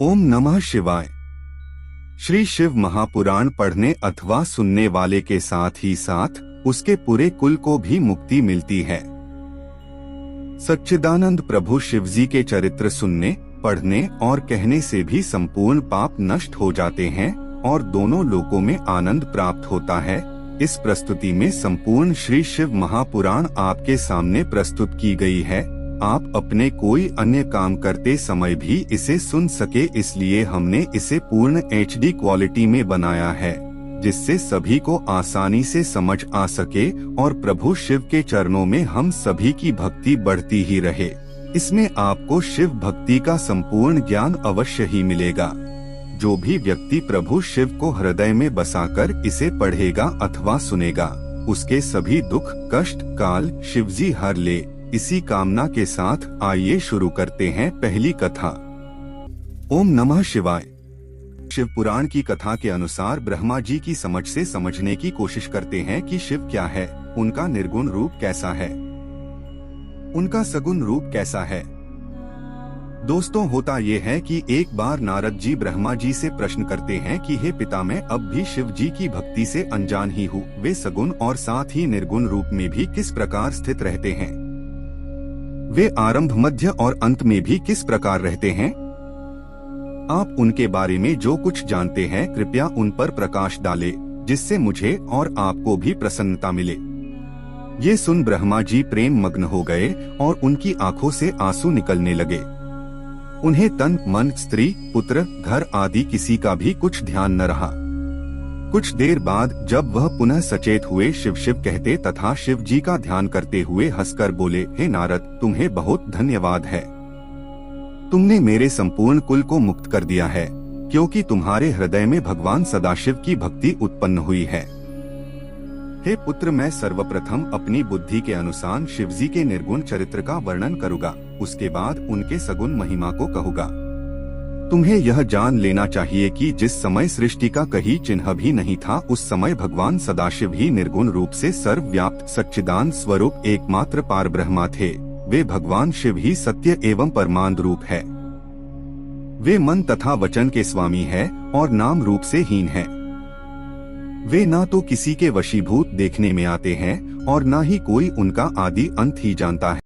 ओम नमः शिवाय। श्री शिव महापुराण पढ़ने अथवा सुनने वाले के साथ ही साथ उसके पूरे कुल को भी मुक्ति मिलती है। सच्चिदानंद प्रभु शिवजी के चरित्र सुनने, पढ़ने और कहने से भी संपूर्ण पाप नष्ट हो जाते हैं और दोनों लोकों में आनंद प्राप्त होता है। इस प्रस्तुति में संपूर्ण श्री शिव महापुराण आपके सामने प्रस्तुत की गई है। आप अपने कोई अन्य काम करते समय भी इसे सुन सके, इसलिए हमने इसे पूर्ण HD क्वालिटी में बनाया है, जिससे सभी को आसानी से समझ आ सके और प्रभु शिव के चरणों में हम सभी की भक्ति बढ़ती ही रहे। इसमें आपको शिव भक्ति का संपूर्ण ज्ञान अवश्य ही मिलेगा। जो भी व्यक्ति प्रभु शिव को हृदय में बसाकर इसे पढ़ेगा अथवा सुनेगा, उसके सभी दुख कष्ट काल शिवजी हर ले। इसी कामना के साथ आइए शुरू करते हैं पहली कथा। ओम नमः शिवाय। शिव पुराण की कथा के अनुसार ब्रह्मा जी की समझ से समझने की कोशिश करते हैं कि शिव क्या है, उनका निर्गुण रूप कैसा है, उनका सगुण रूप कैसा है। दोस्तों, होता ये है कि एक बार नारद जी ब्रह्मा जी से प्रश्न करते हैं कि हे पिता, मैं अब भी शिव जी की भक्ति से अनजान ही हूँ। वे सगुण और साथ ही निर्गुण रूप में भी किस प्रकार स्थित रहते हैं, वे आरंभ मध्य और अंत में भी किस प्रकार रहते हैं। आप उनके बारे में जो कुछ जानते हैं कृपया उन पर प्रकाश डालें, जिससे मुझे और आपको भी प्रसन्नता मिले। ये सुन ब्रह्मा जी प्रेम मग्न हो गए और उनकी आंखों से आंसू निकलने लगे। उन्हें तन मन स्त्री पुत्र घर आदि किसी का भी कुछ ध्यान न रहा। कुछ देर बाद जब वह पुनः सचेत हुए, शिव शिव कहते तथा शिव जी का ध्यान करते हुए हंसकर बोले, हे नारद, तुम्हें बहुत धन्यवाद है। तुमने मेरे संपूर्ण कुल को मुक्त कर दिया है, क्योंकि तुम्हारे हृदय में भगवान सदाशिव की भक्ति उत्पन्न हुई है। हे पुत्र, मैं सर्वप्रथम अपनी बुद्धि के अनुसार शिवजी के निर्गुण चरित्र का वर्णन करूँगा, उसके बाद उनके सगुण महिमा को कहूँगा। तुम्हें यह जान लेना चाहिए कि जिस समय सृष्टि का कहीं चिन्ह भी नहीं था, उस समय भगवान सदाशिव ही निर्गुण रूप से सर्वव्याप्त सच्चिदानंद स्वरूप एकमात्र पार ब्रह्मा थे। वे भगवान शिव ही सत्य एवं परमानंद रूप है। वे मन तथा वचन के स्वामी है और नाम रूप से हीन है। वे ना तो किसी के वशीभूत देखने में आते हैं और ना ही कोई उनका आदि अंत ही जानता है।